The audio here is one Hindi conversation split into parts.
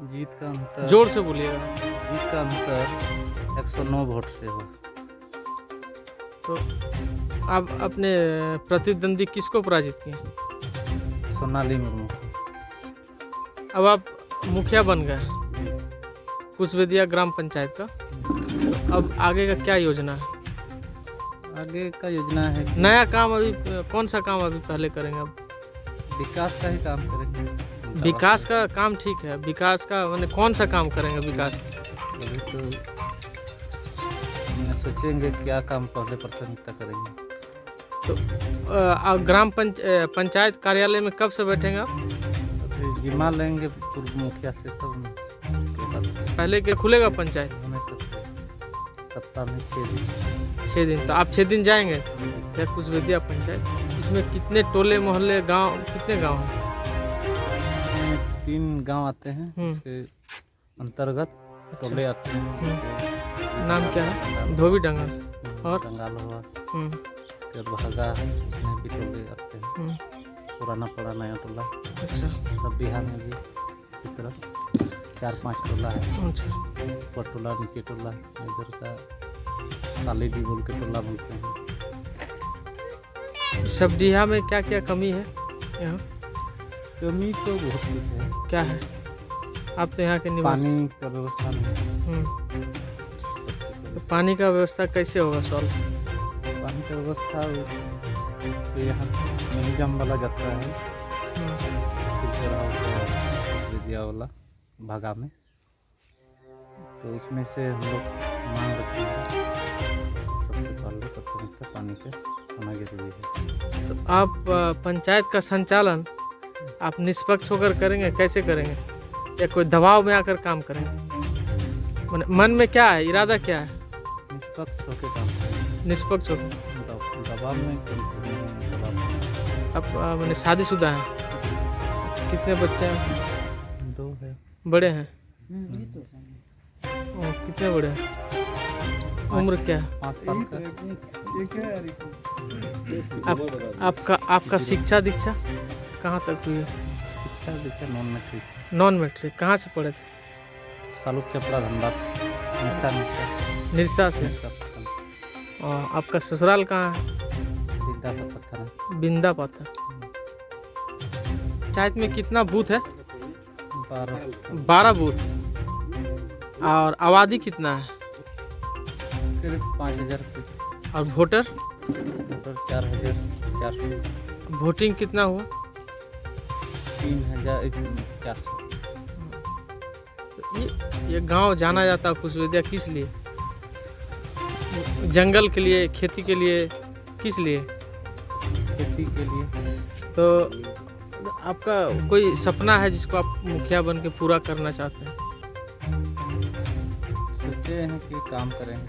जीत का अंतर जोर से बोलिएगा। जीत का अंतर 109 वोट से हो। तो आप अपने प्रतिद्वंदी किसको पराजित किए? सोनाली मुर्मू। अब आप मुखिया बन गए कुशवेदिया ग्राम पंचायत का। अब आगे का क्या योजना है? आगे का योजना है कि नया काम अभी कौन सा काम अभी पहले करेंगे आप? विकास का ही काम करेंगे। विकास का काम ठीक है, विकास का मैंने कौन सा काम करेंगे विकास? अभी तो हमने सोचेंगे क्या काम पहले प्राथमिकता करेंगे। तो ग्राम पंचायत कार्यालय में कब से बैठेंगे आप? अभी जिम्मा लेंगे पूर्व मुखिया से, तब उसके बाद पहले के खुलेगा पंचायत? हमें सप्ताह में 6 दिन। 6 दिन। तो आप 6 दिन जाएंगे या कुशवेदिया पंचायत? इसमें कितने टोले मोहल्ले गांव, कितने गांव हैं? इसमें 3 गांव आते हैं, उसके अंतर्गत टोले आते हैं। नाम क्या है? धोबी डंगल और डंगाल हुआ, हम्म, फिर भागा, उसमें भी टोले आते हैं। पुराना पड़ा नया टोला, अच्छा सब बिहार में भी इसी तरह 4-5 टोला है। अच्छा। ऊपर टोला, नीचे टोला, इधर का काली डी बोल के टोला बोलते हैं। सबडीहा में क्या क्या कमी है यहाँ? कमी तो बहुत कुछ है। क्या है? आप तो यहाँ के निवासी। पानी का व्यवस्था नहीं। तो पानी का व्यवस्था कैसे होगा सॉल्व? पानी का व्यवस्था तो यहाँ नहीं जम वाला जाता है, फिल्टर हाउस विद्या वाला भागा में, तो उसमें से हम लोग मांग रखते हैं सबसे पहले प्राथमिकता पानी के होना जरूरी है। तो आप पंचायत का संचालन आप निष्पक्ष होकर करेंगे? कैसे करेंगे? या कोई दबाव में आकर काम करेंगे? मन में क्या है, इरादा क्या है? निष्पक्ष होकर काम करें। निष्पक्ष होकर। दबाव में दबाव में। आप मैंने शादीशुदा हैं? कितने बच्चे हैं? 2 है। बड़े हैं? कितने बड़े हैं? उम्र क्या है? 5 साल का। आपका शिक्षा दीक्षा कहाँ तक हुई है? शिक्षा दीक्षा नॉन मैट्रिक। Non matric. कहाँ से पढ़े थे? सालुक चपड़ा धनबाद, निरसा से। और आपका ससुराल कहाँ है? बिंदा पत्थर। पंचायत में कितना बूथ है? 12 बूथ। और आबादी कितना है? करीब 5000। और वोटर? 4400। वोटिंग कितना हुआ? 3400। ये गांव जाना जाता है कुशवेदिया किस लिए? जंगल के लिए, खेती के लिए, किस लिए? खेती के लिए। तो आपका कोई सपना है जिसको आप मुखिया बन के पूरा करना चाहते हैं? सोचे हैं कि काम करेंगे।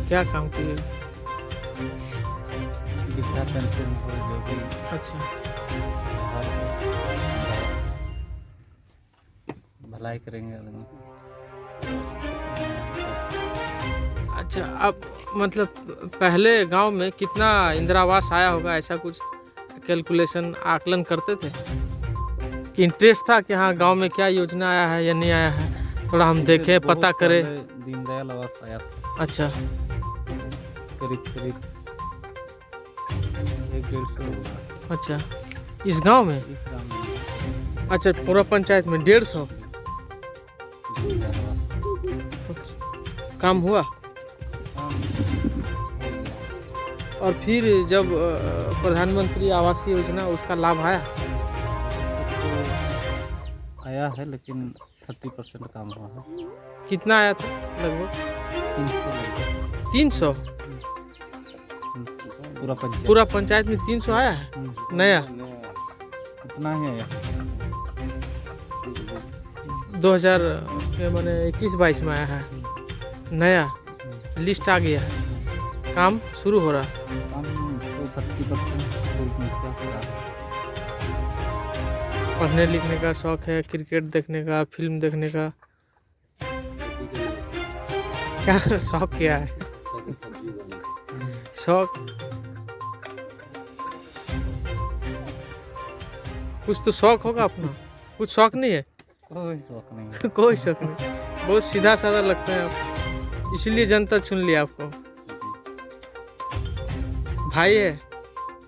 क्या काम कीजिएगा? वृद्धा पेंशन हो जो भी। अच्छा। भलाई करेंगे। अच्छा, आप मतलब पहले गांव में कितना इंदिरा आवास आया होगा, ऐसा कुछ कैलकुलेशन आकलन करते थे? इंटरेस्ट था कि हाँ गांव में क्या योजना आया है या नहीं आया है, थोड़ा हम देखें, पता करें? दीनदयाल आवास आया था। अच्छा। करीब 150। अच्छा, इस गांव में? इस गाँव में। अच्छा, पूरा पंचायत में 150 काम हुआ? और फिर जब प्रधानमंत्री आवास योजना उसका लाभ आया? आया है लेकिन 30% काम हुआ है। कितना आया था लगभग? 300? पूरा पंचायत में 300 आया है नया? इतना ही आया। 2000 के मैंने 21-22 में आया है नया, लिस्ट आ गया है, काम शुरू हो रहा है। काम तो 30% पढ़ने लिखने का शौक है, क्रिकेट देखने का, फिल्म देखने का? क्या शौक क्या है? शौक कुछ तो शौक होगा अपना, कुछ शौक नहीं है? कोई शौक नहीं है। कोई शक नहीं, बहुत सीधा साधा लगता है आप, इसलिए जनता चुन लिया आपको। भाई है,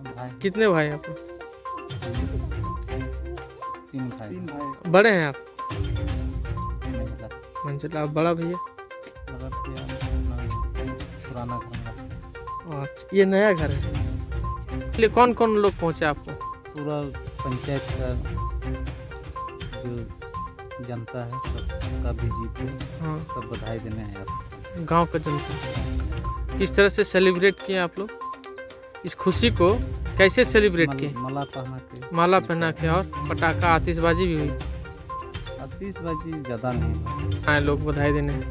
भाई कितने भाई हैं आपको? 3 भाई। बड़े हैं आप? महिला मंजिला, आप बड़ा भैया? मतलब कि हम अपना पुराना घर में रहते हैं। अच्छा, ये नया घर है। इसलिए कौन कौन लोग पहुंचे आपको? पूरा पंचायत का जो जनता है सबका भी जीते, हाँ, सब बधाई देने हैं आप। गांव का जनता किस तरह से सेलिब्रेट किए आप लोग इस खुशी को? कैसे सेलिब्रेट किए? माला पहना के, माला पहना के, और पटाखा आतिशबाजी भी हुई? आतिशबाजी ज़्यादा नहीं हुआ। आए लोग बधाई देने।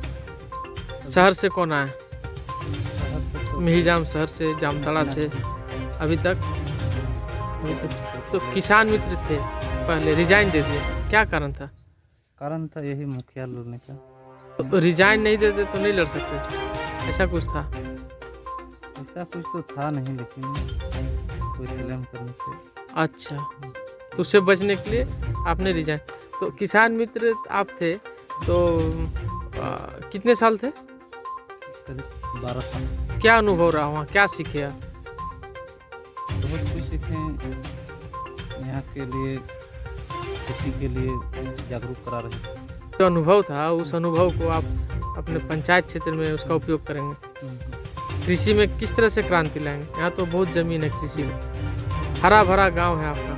शहर से कौन आए? शहर से तो मिहिजाम शहर से, जामताड़ा से? अभी तक तो किसान मित्र थे पहले, रिजाइन दे दिए, क्या कारण था? कारण था यही मुखिया लोगने का। तो रिजाइन नहीं देते तो नहीं लड़ सकते, ऐसा कुछ था? ऐसा कुछ तो था नहीं, लेकिन कोई क्लेम करने से अच्छा, तो उससे बचने के लिए आपने रिजाइन। तो किसान मित्र आप थे तो कितने साल थे? करीब 12 साल। क्या अनुभव रहा वहाँ, क्या सीखे आप? बहुत कुछ सीखे। यहाँ के लिए, खेती के लिए जागरूक करा रहे हैं। जो अनुभव था उस अनुभव को आप अपने पंचायत क्षेत्र में उसका उपयोग करेंगे। कृषि में किस तरह से क्रांति लाएंगे? यहाँ तो बहुत जमीन है कृषि में, हरा भरा गांव है आपका,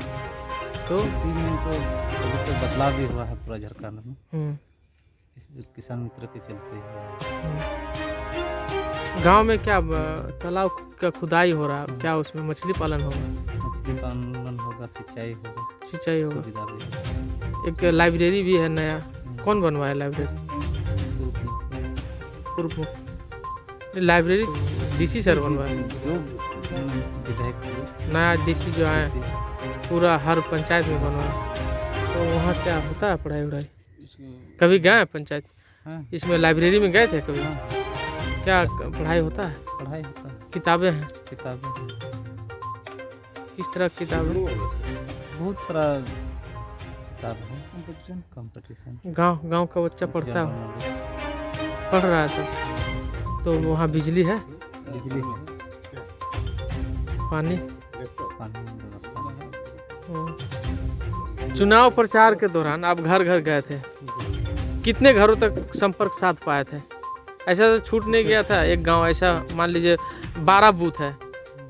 तो इसी में तो अभी तो बदलाव भी हुआ है पूरा झारखंड में, इस किसान मित्र के चलते ही। गांव में क्या तालाब का खुदाई हो रहा है क्या? उसमें मछली पालन होगा? मछली पालन होगा, सिंचाई होगा, सिंचाई होगा। सुविधा भी होगा। एक लाइब्रेरी भी है नया, कौन बनवाया लाइब्रेरी? पूर्व मुख्य लाइब्रेरी डीसी सर बनवाया। जो विधायक नया डीसी जो है पूरा हर पंचायत में बनवाया। तो वहाँ क्या होता है पढ़ाई वढ़ाई? कभी गए हैं पंचायत? हाँ, इसमें लाइब्रेरी में गए थे कभी? क्या पढ़ाई होता है? पढ़ाई होता है, किताबें हैं? किताबें हैं। किस तरह की किताबें? बहुत सारा किताब है। कंपटीशन गांव का बच्चा पढ़ता है, पढ़ रहा है सब। तो वहाँ बिजली है, बिजली है, पानी? पानी की व्यवस्था है। चुनाव प्रचार के दौरान आप घर घर गए थे, कितने घरों तक संपर्क साध पाए थे? ऐसा तो छूट नहीं गया था एक गांव, ऐसा मान लीजिए 12 बूथ है,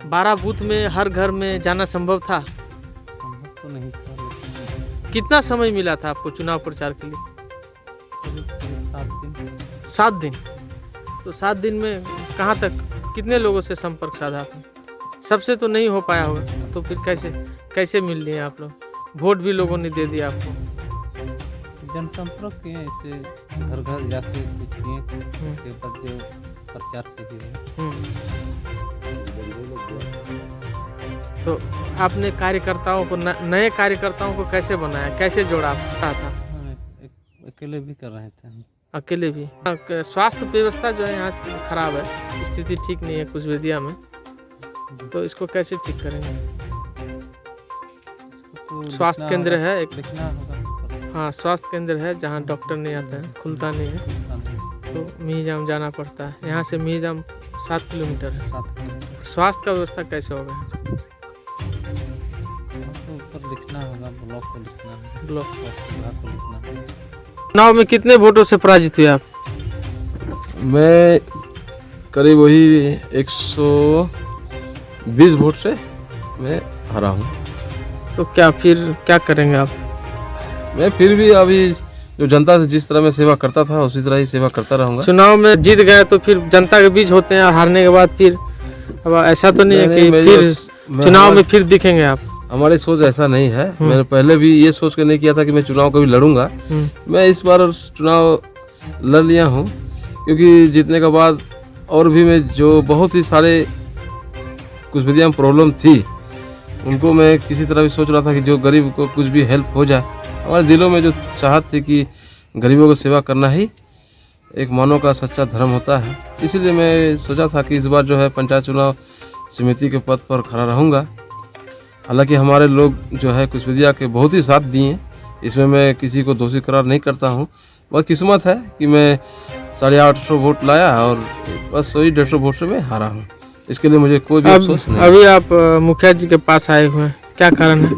12 बूथ में हर घर में जाना संभव था? संभव तो नहीं था, लेकिन कितना समय मिला था आपको चुनाव प्रचार के लिए? करीब 7 दिन। 7 दिन। तो 7 दिन में कहाँ तक, कितने लोगों से संपर्क साधा आपने? सबसे तो नहीं हो पाया होगा, तो फिर कैसे मिल लिए आप लोग? वोट भी लोगों ने दे दिया आपको? जनसंपर्क किए, ऐसे घर घर जाके कुछ किए, उसके बाद जो प्रचार से ही हुए। तो आपने कार्यकर्ताओं को, नए कार्यकर्ताओं को कैसे बनाया, कैसे जोड़ा था? हाँ, अकेले भी कर रहे थे हम। अकेले भी? स्वास्थ्य व्यवस्था जो है यहाँ खराब है, स्थिति ठीक नहीं है कुशवेदिया में, तो इसको कैसे ठीक करेंगे? तो स्वास्थ्य केंद्र है एक? लिखना होगा। हाँ, स्वास्थ्य केंद्र है जहाँ डॉक्टर नहीं आता है, खुलता नहीं है, तो मिहिजाम जाना पड़ता है। यहाँ से मिहिजाम 7 किलोमीटर है। स्वास्थ्य का व्यवस्था कैसे होगा? तो ऊपर लिखना होगा, ब्लॉक को लिखना है, ब्लॉक विभाग को लिखना है। चुनाव में कितने वोटों से पराजित हुए आप? मैं करीब वही 120 वोट से मैं हारा हूँ। तो क्या करेंगे आप? मैं फिर भी अभी जो जनता से जिस तरह मैं सेवा करता था उसी तरह ही सेवा करता रहूँगा। चुनाव में जीत गए तो फिर जनता के बीच होते हैं, और हारने के बाद फिर अब ऐसा तो नहीं है कि फिर चुनाव में फिर दिखेंगे आप? हमारी सोच ऐसा नहीं है। मैंने पहले भी ये सोच के नहीं किया था कि मैं चुनाव कभी लड़ूंगा। मैं इस बार चुनाव लड़ लिया हूँ, क्योंकि जीतने के बाद और भी मैं जो बहुत ही सारे कुशवेदिया में प्रॉब्लम थी उनको मैं किसी तरह भी सोच रहा था कि जो गरीब को कुछ भी हेल्प हो जाए। हमारे दिलों में जो चाहत थी कि गरीबों को सेवा करना ही एक मानव का सच्चा धर्म होता है, इसीलिए मैं सोचा था कि इस बार जो है पंचायत चुनाव समिति के पद पर खड़ा रहूँगा। हालांकि हमारे लोग जो है कुशवेदिया के बहुत ही साथ दिए, इसमें मैं किसी को दोषी करार नहीं करता हूँ। बस किस्मत है कि मैं 850 वोट लाया और बस वही 150 वोट से मैं हारा हूँ। इसके लिए मुझे कोई भी अब अफसोस नहीं। अभी आप मुखिया जी के पास आए हुए हैं, क्या कारण है?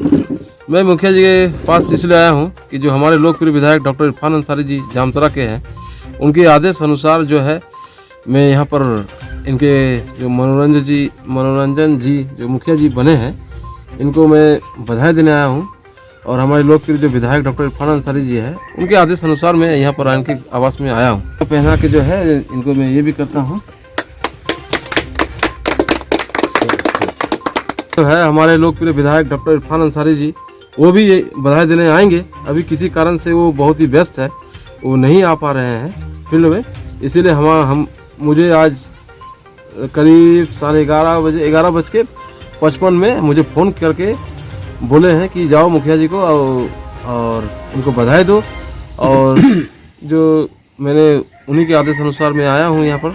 मैं मुखिया जी के पास इसलिए आया हूँ कि जो हमारे लोकप्रिय विधायक डॉक्टर इरफान अंसारी जी जामतरा के हैं, उनके आदेश अनुसार जो है मैं यहाँ पर इनके जो मनोरंजन जी जो मुखिया जी बने हैं, इनको मैं बधाई देने आया हूँ। और हमारे लोकप्रिय जो विधायक डॉक्टर इरफान अंसारी जी है, उनके आदेश अनुसार मैं यहाँ पर इनके आवास में आया हूँ। पहना के जो है इनको मैं ये भी करता हूँ। तो है हमारे लोकप्रिय विधायक डॉक्टर इरफान अंसारी जी, वो भी बधाई देने आएंगे। अभी किसी कारण से वो बहुत ही व्यस्त है, वो नहीं आ पा रहे हैं फील्ड में, इसीलिए मुझे आज करीब 11:55 में मुझे फ़ोन करके बोले हैं कि जाओ मुखिया जी को और उनको बधाई दो। और जो मैंने उन्हीं के आदेश अनुसार मैं आया हूँ यहाँ पर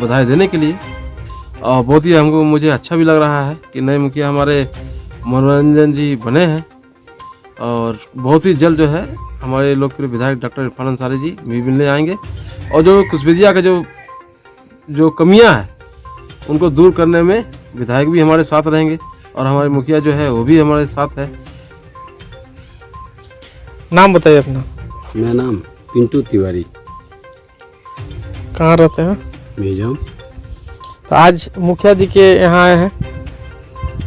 बधाई देने के लिए। और बहुत ही मुझे अच्छा भी लग रहा है कि नए मुखिया हमारे मनोरंजन जी बने हैं। और बहुत ही जल्द जो है हमारे लोकप्रिय विधायक डॉक्टर इरफान अंसारी जी भी मिलने आएंगे। और जो कुशबिदिया का जो कमियां हैं उनको दूर करने में विधायक भी हमारे साथ रहेंगे और हमारे मुखिया जो है वो भी हमारे साथ है। नाम बताइए अपना। मेरा नाम पिंटू तिवारी, कहाँ रहते हैं? मेजम। तो आज मुखिया जी के यहाँ आए हैं।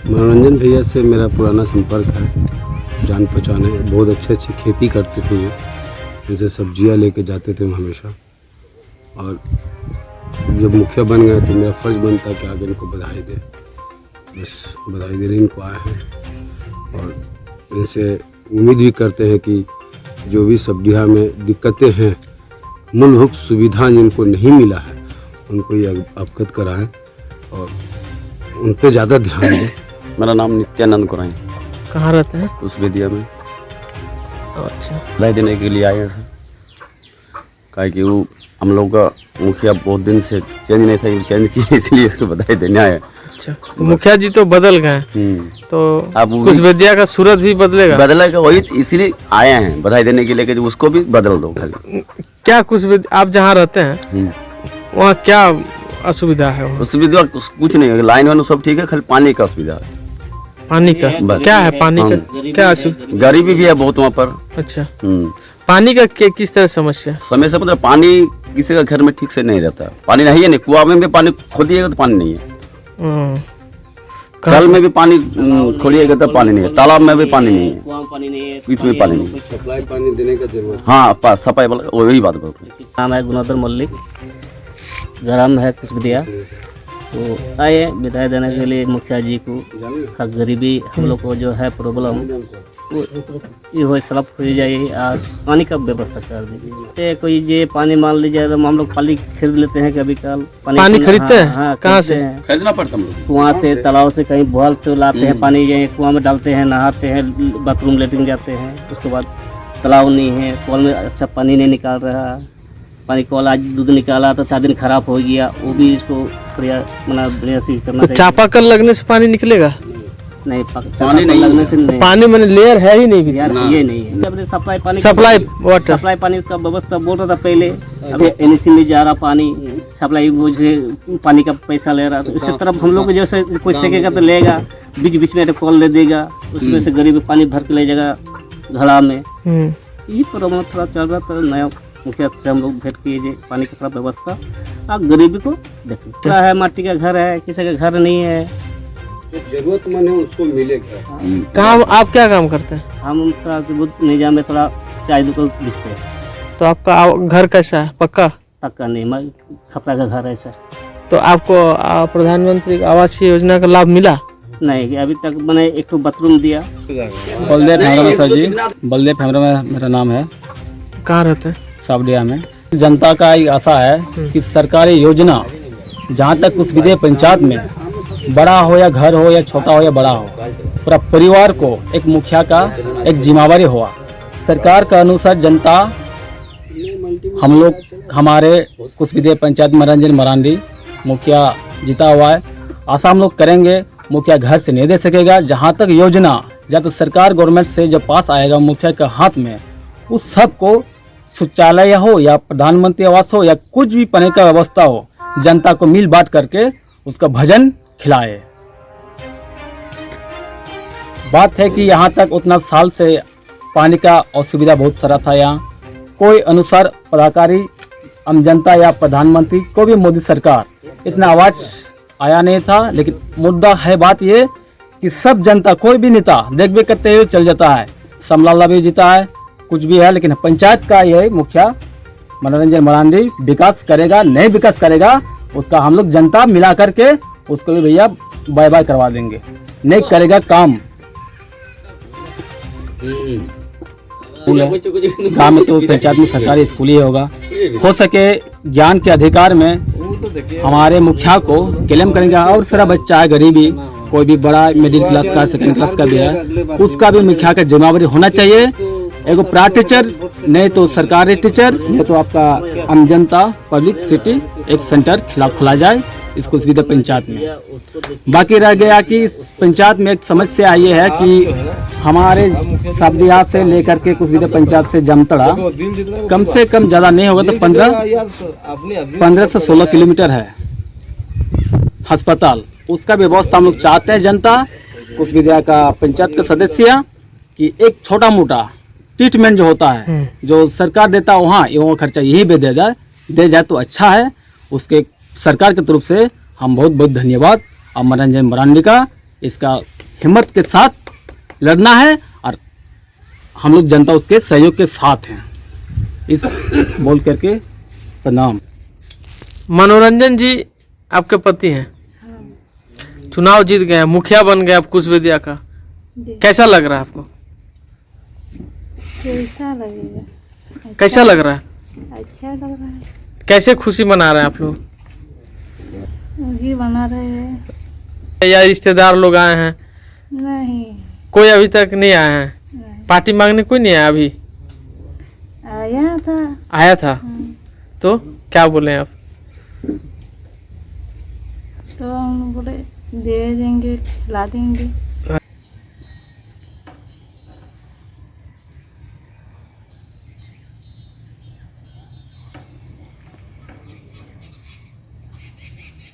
मनोरंजन भैया से मेरा पुराना संपर्क है, जान पहचान है। बहुत अच्छी खेती करते थे ये, इनसे सब्जियां लेके जाते थे हम हमेशा। और जब मुखिया बन गए तो मेरा फर्ज बनता कि आगे इनको बधाई दे। बस बधाई देने इनको आए हैं और इनसे उम्मीद भी करते हैं कि जो भी सब्जियां में दिक्कतें हैं, मूलभूत सुविधा जिनको नहीं मिला है, उनको ये अवगत कराएं और उन पर ज़्यादा ध्यान दें। मेरा नाम नित्यानंद कुराई, कहाँ रहते हैं? कुशबिदिया में। अच्छा, बधाई देने के लिए आए हैं सर, काहे कि वो हम लोग का मुखिया बहुत दिन से चेंज नहीं था, चेंज किए इसलिए इसको बधाई देने आए। अच्छा, तो मुखिया जी तो बदल गए, तो अब कुशबिदिया का सूरत भी बदलेगा वही इसलिए आए हैं बधाई देने के लिए कि उसको भी बदल दो खाली। क्या कुशबिदिया आप जहाँ रहते हैं वहाँ क्या असुविधा है? असुविधा कुछ नहीं है, लाइन वाइन सब ठीक है, खाली पानी का असुविधा है। पानी का क्या है? पानी का क्या असुविधा? गरीबी भी है बहुत वहाँ पर। अच्छा, पानी का किस तरह समस्या? समय से मतलब पानी किसी का घर में ठीक से नहीं रहता, पानी नहीं है, नहीं कुआं में भी पानी खोदिएगा तो पानी नहीं है, कल में भी पानी खोलिएगा तो पानी नहीं है, तालाब में भी पानी नहीं है, इसमें पानी नहीं है। सप्लाई पानी देने का जरूरत। हाँ, सफाई वाला वही बात बोल रहे। नाम है गुणोदर मल्लिक, गरम है कुशबिदिया। तो आए बधाई देने के लिए मुखिया जी को। गरीबी हम लोग को जो है प्रॉब्लम ये हो सब हो जाए और पानी का व्यवस्था कर दीजिए। कोई ये पानी मान लीजिए हम लोग पानी खरीद लेते हैं, कभी कल पानी खरीदते हैं। हाँ, कहाँ से खरीदना पड़ता है? कुआं से, तालाब से, कहीं बोल से लाते हैं पानी, ये कुआं में डालते हैं, नहाते हैं, बाथरूम लेटरिन जाते हैं। उसके बाद तालाब नहीं है, कॉल में अच्छा पानी नहीं निकाल रहा, पानी कॉल आज दूध निकाला तो 4 दिन खराब हो गया, वो भी इसको बढ़िया से करना चाहिए। चापाकल लगने से पानी निकलेगा? नहीं, पानी नहीं लगने से नहीं। पानी में लेयर है ही नहीं यार, ये नहीं है। जब सप्लाई पानी वाटर सप्लाई पानी का व्यवस्था बोल रहा था पहले, अभी एनएसी में जा रहा पानी सप्लाई, वो जो पानी का पैसा ले रहा, तो इसी तरफ हम लोग जैसे कोई सेकेगा तो लेगा, बीच बीच में कॉल दे देगा, उसमें से गरीब पानी भर के ले जाएगा घड़ा में। ये प्रॉब्लम थोड़ा चल रहा था। नया मुखिया से हम लोग भेंट किए पानी की थोड़ा व्यवस्था और गरीबी को देखो। क्या है, माटी का घर है, किसी का घर नहीं है, जरूरतमंद है उसको मिलेगा। काम आप क्या काम करते हैं? हम थोड़ा निजाम में थोड़ा चाय दुकान बेचते हैं। तो आपका घर कैसा है? पक्का? पक्का नहीं, खपड़ा का घर है सर। तो आपको प्रधानमंत्री आवास योजना का लाभ मिला? नहीं, अभी तक मैंने एक तो बाथरूम दिया। बलदेव हेमरा सर जी, बलदेव हेमरा मेरा नाम है। कहाँ रहते हैं? सावडिया में। जनता का एक आशा है कि सरकारी योजना जहाँ तक कुशबिदिया पंचायत में बड़ा हो या घर हो या छोटा हो या बड़ा हो, पूरा परिवार को एक मुखिया का एक जिम्मेवारी हुआ। सरकार का अनुसार जनता हम लोग हमारे कुशबिदिया पंचायत मनोरंजन मरांडी मुखिया जीता हुआ है। आशा हम लोग करेंगे, मुखिया घर से नहीं दे सकेगा। जहाँ तक योजना जब तो सरकार गवर्नमेंट से जब पास आएगा मुखिया के हाथ में, उस सब को शौचालय हो या प्रधानमंत्री आवास हो या कुछ भी पढ़ने का व्यवस्था हो, जनता को मिल बांट करके उसका भजन खिलाए। बात है कि यहाँ तक उतना साल से पानी का असुविधा बहुत सारा था। यहाँ कोई अनुसार पदाधिकारी आम जनता या प्रधानमंत्री को भी मोदी सरकार इतना आवाज आया नहीं था। लेकिन मुद्दा है बात ये कि सब जनता कोई भी नेता देख देख करते हुए चल जाता है। समलाला भी जीता है, कुछ भी है, लेकिन पंचायत का ये मुखिया मनोरंजन मरांडी विकास करेगा नहीं विकास करेगा, उसका हम लोग जनता मिला करके उसको भी भैया बाय बाय करवा देंगे। नहीं करेगा काम स्कूल है गाँव में, तो पंचायत में सरकारी स्कूल ही होगा। हो सके ज्ञान के अधिकार में हमारे मुखिया को क्लेम करेंगे। और सारा बच्चा है गरीबी, कोई भी बड़ा मिडिल क्लास का सेकंड क्लास का भी है, उसका भी मुखिया का जिम्मेवारी होना चाहिए। एगो प्राइवेट टीचर नहीं तो सरकारी टीचर नहीं तो आपका आम जनता पब्लिक सिटी एक सेंटर खुला जाए इसको सुविधा पंचायत में। बाकी रह गया कि पंचायत में एक समस्या ये है कि हमारे सबदिया से लेकर के कुछ विधि पंचायत से जामतड़ा कम से कम ज़्यादा नहीं होगा तो 15 से 16 किलोमीटर है अस्पताल। उसका व्यवस्था हम लोग चाहते हैं जनता कुछ विद्या का पंचायत का सदस्य कि एक छोटा मोटा ट्रीटमेंट जो होता है जो सरकार देता है वहाँ खर्चा यही भी दे जाए तो अच्छा है। उसके सरकार की तरफ से हम बहुत बहुत धन्यवाद और मनोरंजन मरांडी का इसका हिम्मत के साथ लड़ना है और हम लोग जनता उसके सहयोग के साथ हैं। इस बोल करके प्रणाम। मनोरंजन जी आपके पति हैं, चुनाव जीत गए, मुखिया बन गए आप कुशवेदिया का, कैसा लग रहा है आपको? कैसा लगेगा? कैसा लग रहा है? अच्छा लग रहा है। कैसे खुशी मना रहे हैं आप लोग? वही बना रहे हैं। या रिश्तेदार लोग आए हैं? नहीं, कोई अभी तक नहीं आए हैं? नहीं। पार्टी मांगने कोई नहीं आया अभी? आया था। आया था तो क्या बोले आप? तो हम बोले दे देंगे, खिला देंगे।